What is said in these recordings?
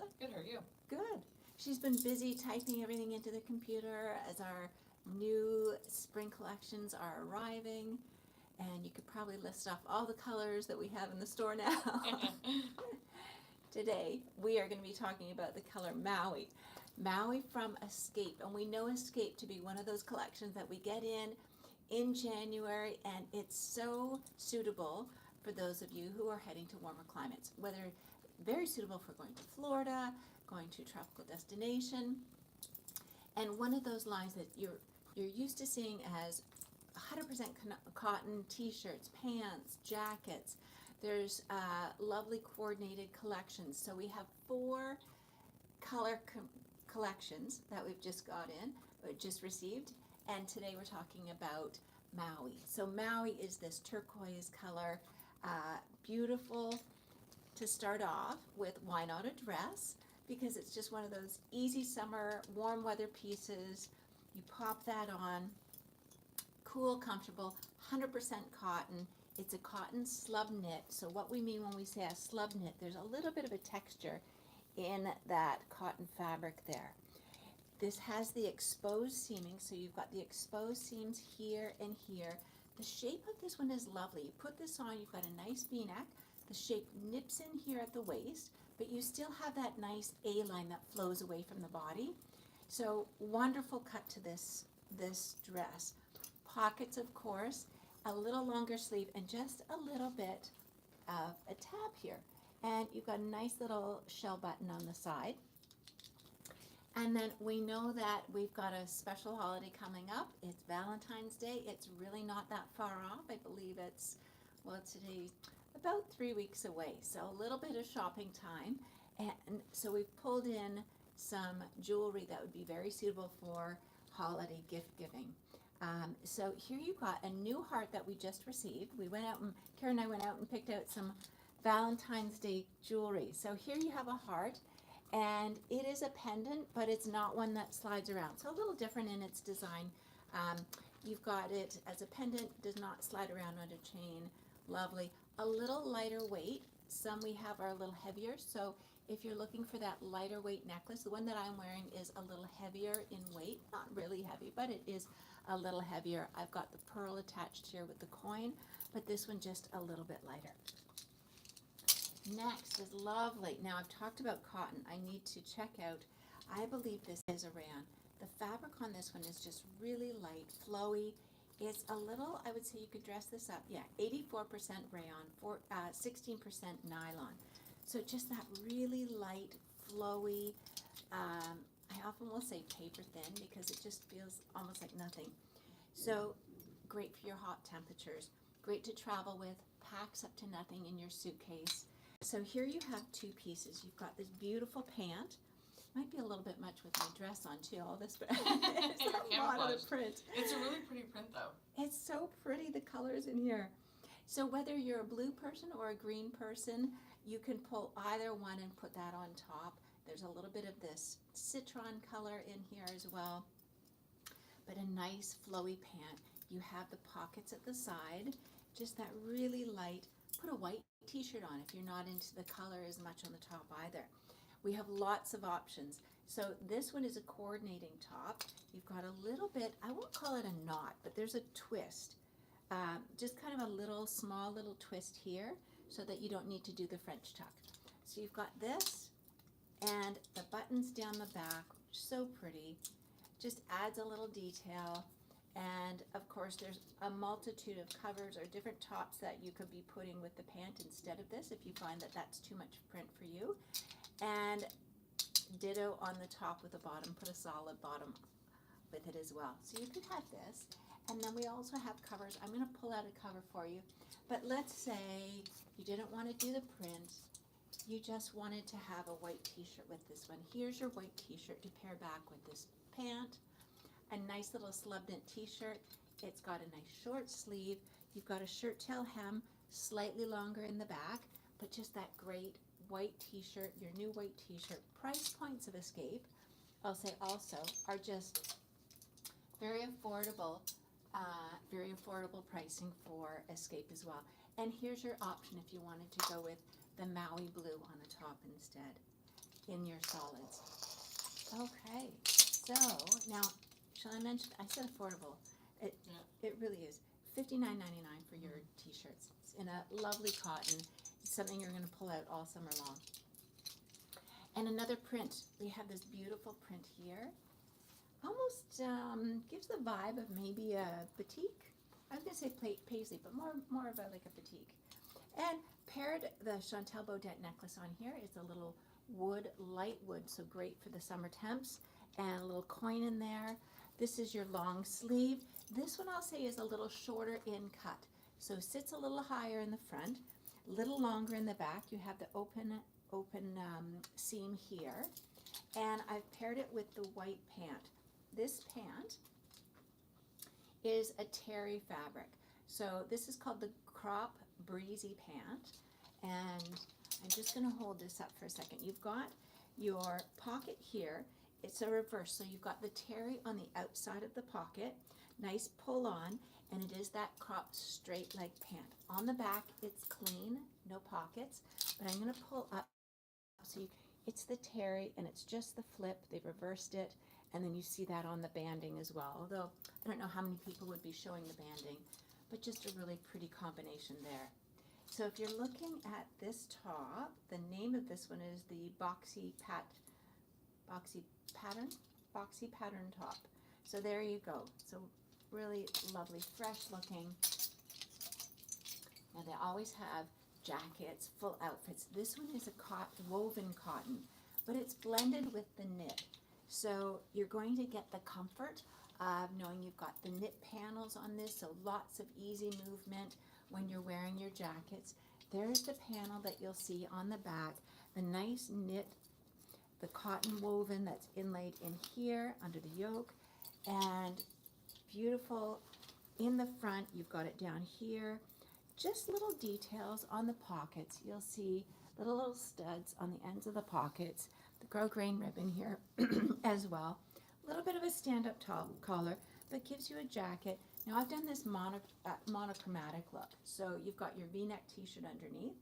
Melissa? Good, how are you? Good. She's been busy typing everything into the computer as our new spring collections are arriving. And you could probably list off all the colors that we have in the store now. Today, we are going to be talking about the color Maui. Maui from Escape. And we know Escape to be one of those collections that we get in January, and it's so suitable for those of you who are heading to warmer climates, whether very suitable for going to Florida, going to a tropical destination, and one of those lines that you're used to seeing as 100% cotton t-shirts, pants, jackets. There's lovely coordinated collections. So we have 4 color collections that we've just got in, just received, and today we're talking about Maui. So Maui is this turquoise color, beautiful to start off with. Why not a dress? Because it's just one of those easy summer, warm weather pieces. You pop that on, cool, comfortable, 100% cotton. It's a cotton slub knit. So what we mean when we say a slub knit, there's a little bit of a texture in that cotton fabric there. This has the exposed seaming, so you've got the exposed seams here and here. The shape of this one is lovely. You put this on, you've got a nice V-neck. The shape nips in here at the waist, but you still have that nice A-line that flows away from the body. So wonderful cut to this dress. Pockets, of course, a little longer sleeve, and just a little bit of a tab here. And you've got a nice little shell button on the side. And then we know that we've got a special holiday coming up. It's Valentine's Day. It's really not that far off. I believe it's, well, today about 3 weeks away. So a little bit of shopping time. And so we've pulled in some jewelry that would be very suitable for holiday gift giving. So here you've got a new heart that we just received. We went out and, Karen and I went out and picked out some Valentine's Day jewelry. So here you have a heart. And it is a pendant, but it's not one that slides around. So a little different in its design. You've got it as a pendant, does not slide around on a chain. Lovely. A little lighter weight. Some we have are a little heavier. So if you're looking for that lighter weight necklace, the one that I'm wearing is a little heavier in weight. Not really heavy, but it is a little heavier. I've got the pearl attached here with the coin, but this one just a little bit lighter. Next is lovely. Now I've talked about cotton. I need to check out, I believe this is a rayon. The fabric on this one is just really light, flowy. It's a little, I would say you could dress this up. Yeah, 84% rayon, 16% nylon. So just that really light, flowy, I often will say paper thin because it just feels almost like nothing. So great for your hot temperatures. Great to travel with, packs up to nothing in your suitcase. So here you have 2 pieces. You've got this beautiful pant. Might be a little bit much with my dress on too, all this, but it's a lot of the print. It's a really pretty print though. It's so pretty, the colors in here. So whether you're a blue person or a green person, you can pull either one and put that on top. There's a little bit of this citron color in here as well, but a nice flowy pant. You have the pockets at the side, just that really light. Put a white t-shirt on if you're not into the color as much on the top either. We have lots of options. So this one is a coordinating top. You've got a little bit, I won't call it a knot, but there's a twist. Just kind of a little small little twist here so that you don't need to do the French tuck. So you've got this and the buttons down the back, so pretty. Just adds a little detail. And of course there's a multitude of covers or different tops that you could be putting with the pant instead of this if you find that that's too much print for you. And ditto on the top with the bottom, put a solid bottom with it as well. So you could have this. And then we also have covers. I'm going to pull out a cover for you. But let's say you didn't want to do the print. You just wanted to have a white t-shirt with this one. Here's your white t-shirt to pair back with this pant. A nice little slub knit t-shirt. It's got a nice short sleeve. You've got a shirt tail hem, slightly longer in the back, but just that great white t-shirt, your new white t-shirt. Price points of Escape, I'll say also, are just very affordable pricing for Escape as well. And here's your option if you wanted to go with the Maui blue on the top instead. in your solids. Okay, so now, shall I mention, I said affordable. It, Yeah. it really is. $59.99 for your t-shirts. It's in a lovely cotton. It's something you're going to pull out all summer long. And another print. We have this beautiful print here. Almost gives the vibe of maybe a batik. I was going to say paisley, but more of a like a batik. And paired the Chantel Baudette necklace on here is a little wood, light wood, so great for the summer temps, and a little coin in there. This is your long sleeve. This one I'll say is a little shorter in cut, so sits a little higher in the front, a little longer in the back. You have the open seam here, and I've paired it with the white pant. This pant is a terry fabric, so this is called the Crop Breezy pant, and I'm just going to hold this up for a second. You've got your pocket here. It's a reverse, so you've got the terry on the outside of the pocket, nice pull on, and it is that cropped straight leg pant. On the back, it's clean, no pockets, but I'm going to pull up so it's the terry, and it's just the flip. They reversed it, and then you see that on the banding as well, although I don't know how many people would be showing the banding, but just a really pretty combination there. So if you're looking at this top, the name of this one is the Boxy Pattern top. So there you go. So really lovely, fresh looking. Now they always have jackets, full outfits. This one is a woven cotton, but it's blended with the knit. So you're going to get the comfort of knowing you've got the knit panels on this, so lots of easy movement when you're wearing your jackets. There's the panel that you'll see on the back, the nice knit, the cotton woven that's inlaid in here under the yoke, and beautiful in the front. You've got it down here. Just little details on the pockets. You'll see little studs on the ends of the pockets, the grosgrain ribbon here as well. A little bit of a stand-up collar, but gives you a jacket. Now I've done this monochromatic look. So you've got your V-neck t-shirt underneath.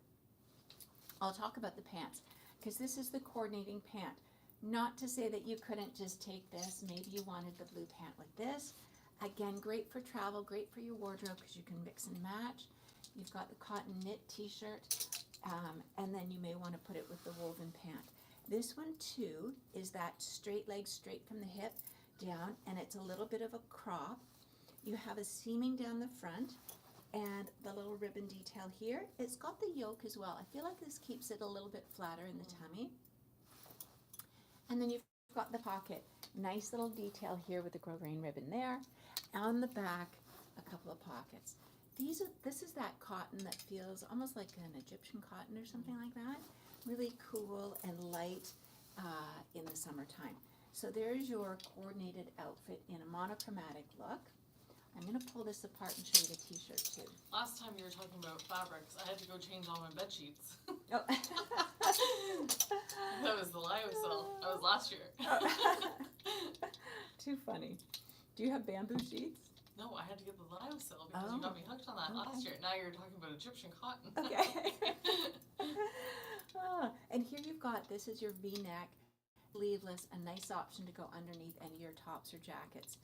I'll talk about the pants, because this is the coordinating pant. Not to say that you couldn't just take this. Maybe you wanted the blue pant with this. Again, great for travel, great for your wardrobe, because you can mix and match. You've got the cotton knit t-shirt, and then you may want to put it with the woven pant. This one too is that straight leg, straight from the hip down, and it's a little bit of a crop. You have a seaming down the front and the little ribbon detail here. It's got the yoke as well. I feel like this keeps it a little bit flatter in the tummy. And then you've got the pocket. Nice little detail here with the grosgrain ribbon there. On the back, a couple of pockets. This is that cotton that feels almost like an Egyptian cotton or something like that. Really cool and light in the summertime. So there's your coordinated outfit in a monochromatic look. I'm going to pull this apart and show you the t-shirt too. Last time you were talking about fabrics, I had to go change all my bed sheets. Oh. That was the lie we saw. That was last year. Too funny. Do you have bamboo sheets? No, I had to get the lyocell because you got me hooked on that last year. Now you're talking about Egyptian cotton. Okay. And here you've got, this is your V-neck, sleeveless, a nice option to go underneath any of your tops or jackets.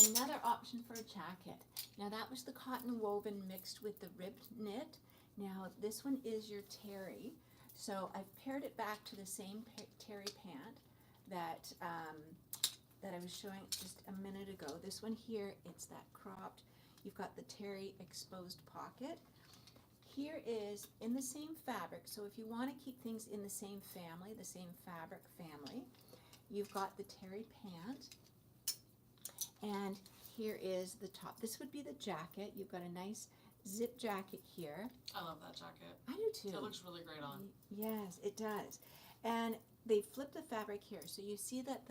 Another option for a jacket. Now that was the cotton woven mixed with the ribbed knit. Now this one is your terry. So I've paired it back to the same terry pant that I was showing just a minute ago. This one here, it's that cropped. You've got the terry exposed pocket. Here is in the same fabric. So if you want to keep things in the same family, the same fabric family, you've got the terry pant. And here is the top. This would be the jacket. You've got a nice zip jacket here. I love that jacket. I do too. It looks really great on. Yes, it does. And they flip the fabric here. So you see that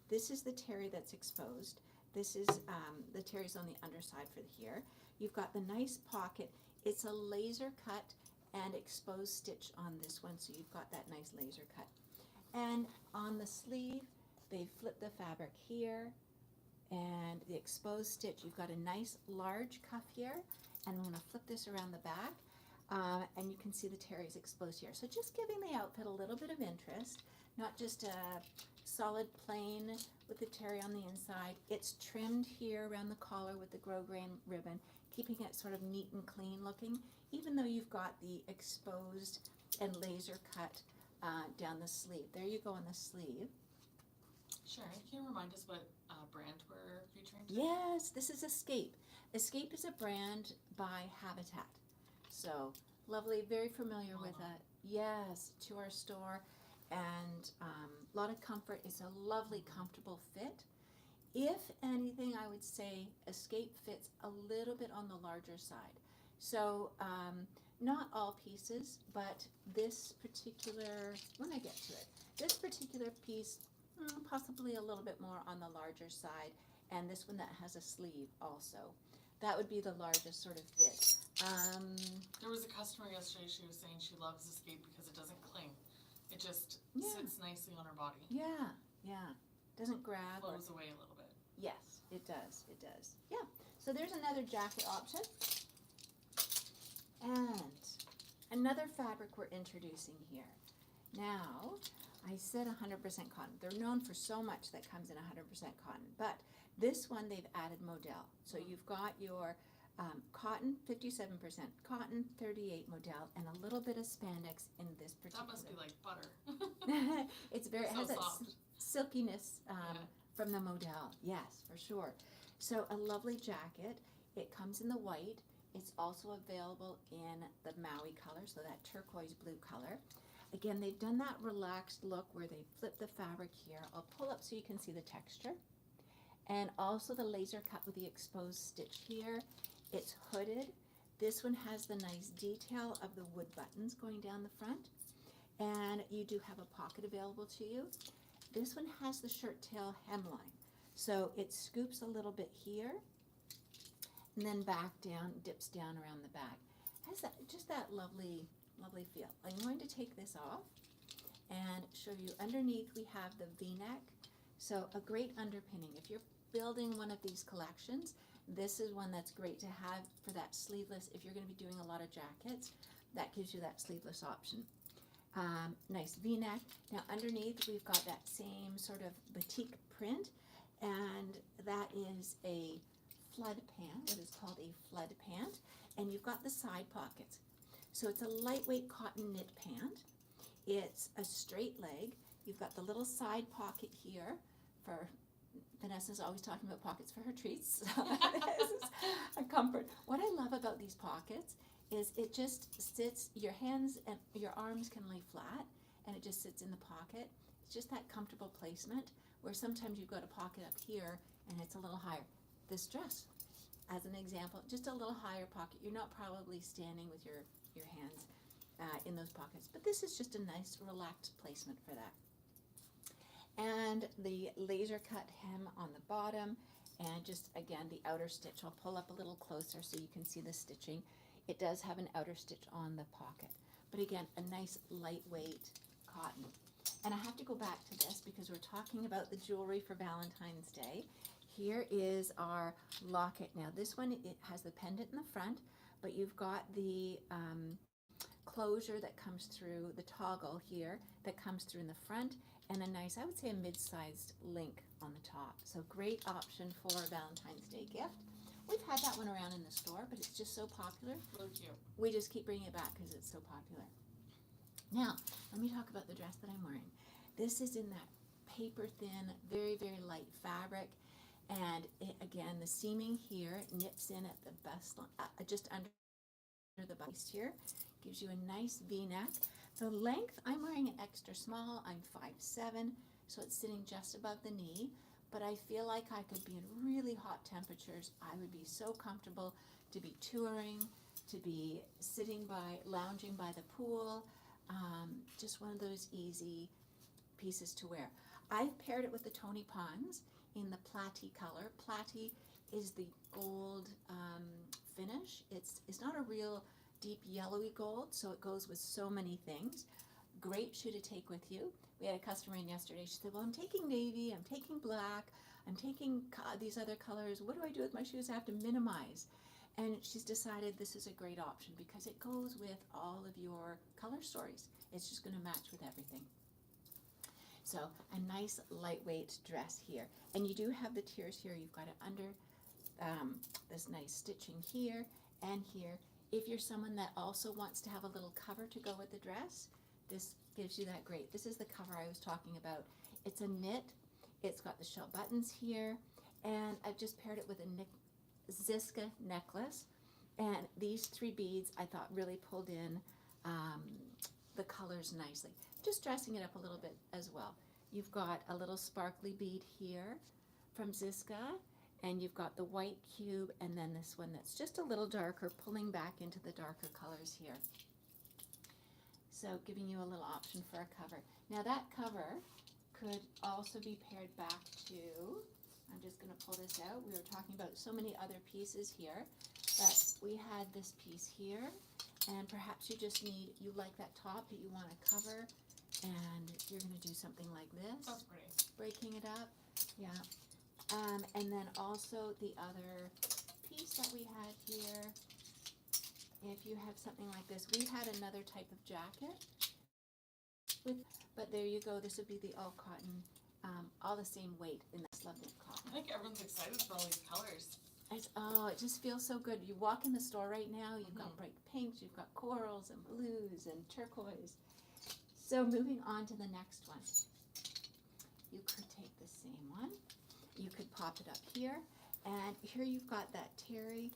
this is the terry that's exposed. This is the terry's on the underside for here. You've got the nice pocket. It's a laser cut and exposed stitch on this one. So you've got that nice laser cut. And on the sleeve, they flip the fabric here. And the exposed stitch, you've got a nice large cuff here, and I'm going to flip this around the back. And you can see the terries exposed here. So just giving the outfit a little bit of interest, not just a solid plain with the terry on the inside. It's trimmed here around the collar with the grosgrain ribbon, keeping it sort of neat and clean looking, even though you've got the exposed and laser cut down the sleeve. There you go on the sleeve. Sharon, can you remind us what brand we're featuring today? Yes, this is Escape. Escape is a brand by Habitat. So lovely, very familiar with it. Yes, to our store, and a lot of comfort. It's a lovely, comfortable fit. If anything, I would say Escape fits a little bit on the larger side. So not all pieces, but this particular, when I get to it, this particular piece, possibly a little bit more on the larger side, and this one that has a sleeve also. That would be the largest sort of fit. There was a customer yesterday, she was saying she loves Escape because it doesn't cling. It just Yeah. sits nicely on her body. Yeah, yeah. Doesn't grab. Or, Flows away a little bit. yes, it does. It does. Yeah. So there's another jacket option. And another fabric we're introducing here. Now, I said 100% cotton. They're known for so much that comes in 100% cotton, but this one they've added modal. So you've got your cotton, 57% cotton, 38 modal, and a little bit of spandex in this particular. That must be like butter. It's very, it So has that soft. silkiness Yeah. from the modal. Yes, for sure. So a lovely jacket. It comes in the white. It's also available in the Maui color, so that turquoise blue color. Again, they've done that relaxed look where they flip the fabric here. I'll pull up so you can see the texture. And also the laser cut with the exposed stitch here. It's hooded. This one has the nice detail of the wood buttons going down the front. And you do have a pocket available to you. This one has the shirt tail hemline. So it scoops a little bit here and then back down, dips down around the back. Has that, just that lovely, lovely feel. I'm going to take this off and show you underneath we have the V-neck. So a great underpinning. If you're building one of these collections, this is one that's great to have for that sleeveless. If you're going to be doing a lot of jackets, that gives you that sleeveless option. Nice V-neck. Now underneath we've got that same sort of batik print, and that is a flood pant, what is called a flood pant, and you've got the side pockets. So it's a lightweight cotton knit pant. It's a straight leg. You've got the little side pocket here for Vanessa's always talking about pockets for her treats. So this is a comfort. What I love about these pockets is it just sits, your hands and your arms can lay flat and it just sits in the pocket. It's just that comfortable placement where sometimes you've got a pocket up here and it's a little higher. This dress, as an example, just a little higher pocket. You're not probably standing with your hands in those pockets, but this is just a nice relaxed placement for that. And the laser cut hem on the bottom, and just again the outer stitch. I'll pull up a little closer so you can see the stitching. It does have an outer stitch on the pocket, but again a nice lightweight cotton. And I have to go back to this because we're talking about the jewelry for Valentine's Day. Here is our locket. Now this one, it has the pendant in the front, but you've got the closure that comes through, the toggle here that comes through in the front, and a nice, I would say a mid-sized link on the top. So great option for a Valentine's Day gift. We've had that one around in the store, but it's just so popular. Really cute. We just keep bringing it back because it's so popular. Now, let me talk about the dress that I'm wearing. This is in that paper thin, very, very light fabric. And it, again, the seaming here knits in at the best, just under the bust here. Gives you a nice V-neck. The length, I'm wearing an extra small. I'm 5'7", so it's sitting just above the knee. But I feel like I could be in really hot temperatures. I would be so comfortable to be touring, to be sitting by, lounging by the pool. Just one of those easy pieces to wear. I've paired it with the Tony Pons in the platy color. Platy is the gold finish. It's not a real deep yellowy gold, so it goes with so many things. Great shoe to take with you. We had a customer in yesterday. She said, well, I'm taking navy, I'm taking black, I'm taking these other colors. What do I do with my shoes? I have to minimize. And she's decided this is a great option because it goes with all of your color stories. It's just going to match with everything. So a nice lightweight dress here. And you do have the tiers here. You've got it under this nice stitching here and here. If you're someone that also wants to have a little cover to go with the dress, this gives you that great. This is the cover I was talking about. It's a knit. It's got the shell buttons here. And I've just paired it with a Ziska necklace. And these 3 beads I thought really pulled in the colors nicely. Just dressing it up a little bit as well. You've got a little sparkly bead here from Ziska, and you've got the white cube, and then this one that's just a little darker, pulling back into the darker colors here. So giving you a little option for a cover. Now that cover could also be paired back to, I'm just going to pull this out. We were talking about so many other pieces here, but we had this piece here, and perhaps you just need, you like that top that you want to cover, and you're going to do something like this. That's pretty. Breaking it up, yeah. And then also the other piece that we had here, if you have something like this, we had another type of jacket, but there you go, this would be the all cotton, all the same weight in this lovely cotton. I think everyone's excited for all these colors. It just feels so good. You walk in the store right now, you've got bright pinks, you've got corals and blues and turquoise. So moving on to the next one. You could take the same one, you could pop it up here, and here you've got that terry.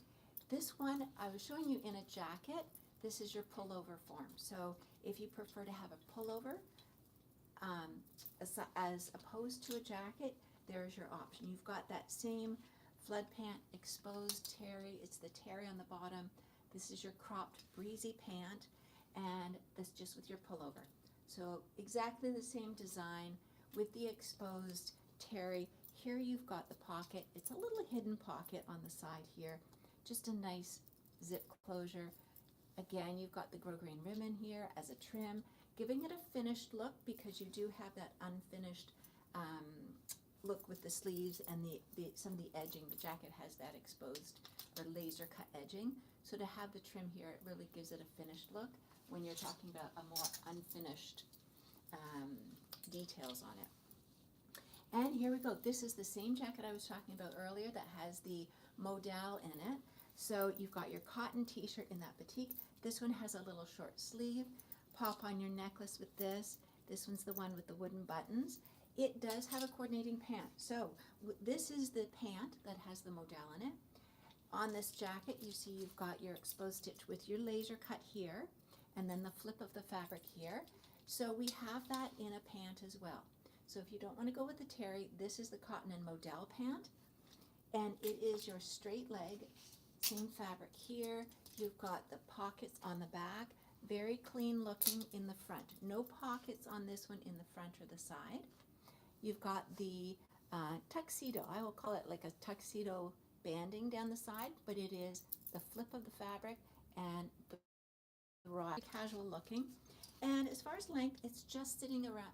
This one I was showing you in a jacket. This is your pullover form. So if you prefer to have a pullover as opposed to a jacket, there's your option. You've got that same flood pant exposed terry. It's the terry on the bottom. This is your cropped breezy pant, and this just with your pullover. So exactly the same design with the exposed terry. Here you've got the pocket. It's a little hidden pocket on the side here. Just a nice zip closure. Again, you've got the grosgrain ribbon here as a trim, giving it a finished look because you do have that unfinished look with the sleeves and some of the edging. The jacket has that exposed or laser cut edging. So to have the trim here, it really gives it a finished look when you're talking about a more unfinished details on it. And here we go. This is the same jacket I was talking about earlier that has the modal in it. So you've got your cotton t-shirt in that batik. This one has a little short sleeve. Pop on your necklace with this. This one's the one with the wooden buttons. It does have a coordinating pant. So this is the pant that has the modal in it. On this jacket, you see you've got your exposed stitch with your laser cut here, and then the flip of the fabric here. So we have that in a pant as well. So if you don't want to go with the terry, this is the cotton and modal pant, and it is your straight leg, same fabric here. You've got the pockets on the back, very clean looking in the front. No pockets on this one in the front or the side. You've got the tuxedo, I will call it like a tuxedo banding down the side, but it is the flip of the fabric and the raw, casual looking. And as far as length, it's just sitting around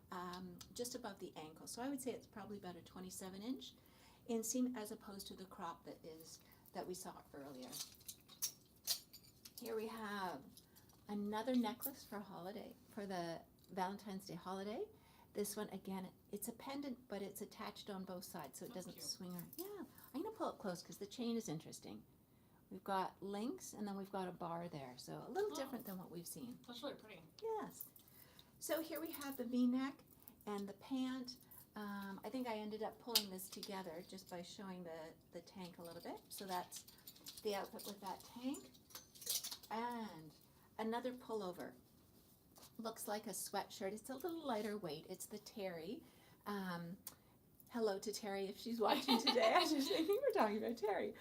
just above the ankle. So I would say it's probably about a 27-inch inseam as opposed to the crop that we saw earlier. Here we have another necklace for the Valentine's Day holiday. This one, again, it's a pendant, but it's attached on both sides, so it doesn't swing around. Yeah, I'm going to pull it close because the chain is interesting. We've got links, and then we've got a bar there, so a little different than what we've seen. That's really pretty. Yes. So here we have the V-neck and the pant. I think I ended up pulling this together just by showing the tank a little bit. So that's the outfit with that tank. And another pullover. Looks like a sweatshirt. It's a little lighter weight. It's the terry. Hello to Terry if she's watching today. I was just thinking we're talking about Terry.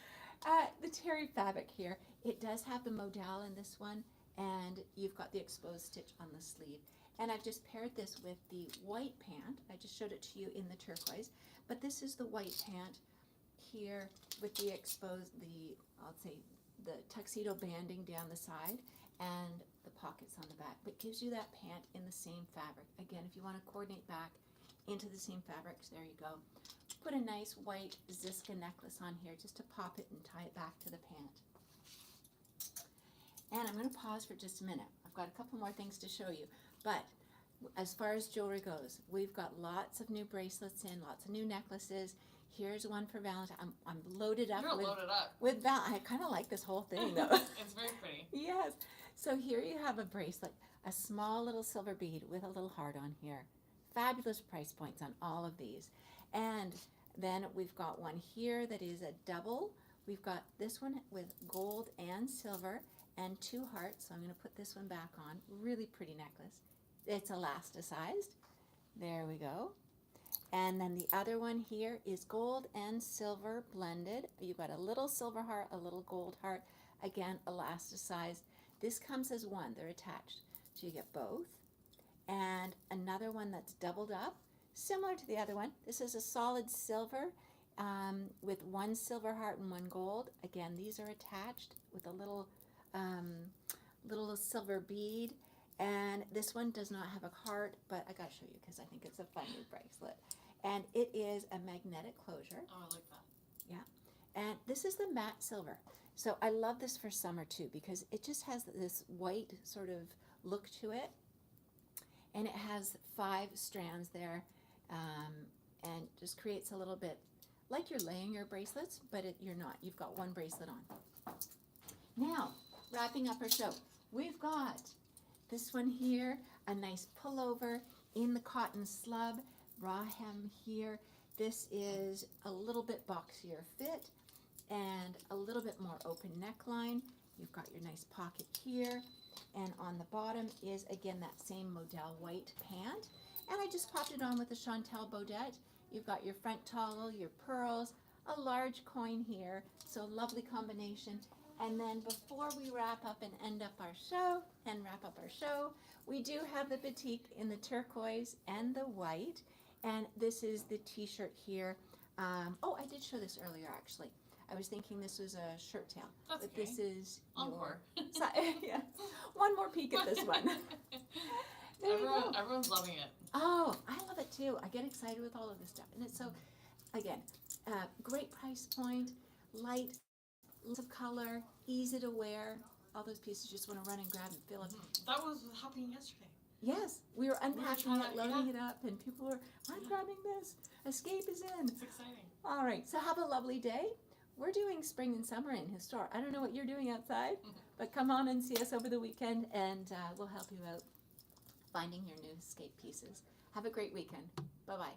The terry fabric here. It does have the modal in this one, and you've got the exposed stitch on the sleeve. And I've just paired this with the white pant. I just showed it to you in the turquoise, but this is the white pant here with the exposed, I'll say the tuxedo banding down the side and the pockets on the back, but gives you that pant in the same fabric. Again, if you want to coordinate back into the same fabrics, there you go. Put a nice white Ziska necklace on here just to pop it and tie it back to the pant. And I'm going to pause for just a minute. I've got a couple more things to show you. But as far as jewelry goes, we've got lots of new bracelets in, lots of new necklaces. Here's one for Valentine. I'm loaded up You're loaded up. with I kind of like this whole thing though. It's very pretty. Yes. So here you have a bracelet, a small little silver bead with a little heart on here. Fabulous price points on all of these. And then we've got one here that is a double. We've got this one with gold and silver and 2 hearts. So I'm going to put this one back on. Really pretty necklace. It's elasticized. There we go. And then the other one here is gold and silver blended. You've got a little silver heart, a little gold heart. Again, elasticized. This comes as one. They're attached. So you get both. And another one that's doubled up, similar to the other one. This is a solid silver with 1 silver heart and 1 gold. Again, these are attached with a little silver bead. And this one does not have a heart, but I gotta show you because I think it's a fun new bracelet. And it is a magnetic closure. Oh, I like that. And this is the matte silver. So I love this for summer too because it just has this white sort of look to it. And it has 5 strands there and just creates a little bit like you're laying your bracelets, but you're not. You've got one bracelet on. Now, wrapping up our show, we've got this one here, a nice pullover in the cotton slub, raw hem here. This is a little bit boxier fit and a little bit more open neckline. You've got your nice pocket here. And on the bottom is, again, that same Model white pant. And I just popped it on with a Chantel Baudette. You've got your front toggle, your pearls, a large coin here. So lovely combination. And then before we wrap up and end up our show and wrap up our show, we do have the batik in the turquoise and the white. And this is the t-shirt here. Oh, I did show this earlier, actually. I was thinking this was a shirt tail. That's but okay. This is Encore. yeah. One more peek at this one. There you go. Everyone's loving it. Oh, I love it too. I get excited with all of this stuff. And it's so, again, great price point, light, lots of color, easy to wear. All those pieces you just want to run and grab and fill up. That was happening yesterday. Yes, we were unpacking trying it, to- loading it up, and people were, I'm grabbing this. Escape is in. It's exciting. All right, so have a lovely day. We're doing spring and summer in his store. I don't know what you're doing outside, but come on and see us over the weekend, and we'll help you out finding your new escape pieces. Have a great weekend. Bye-bye.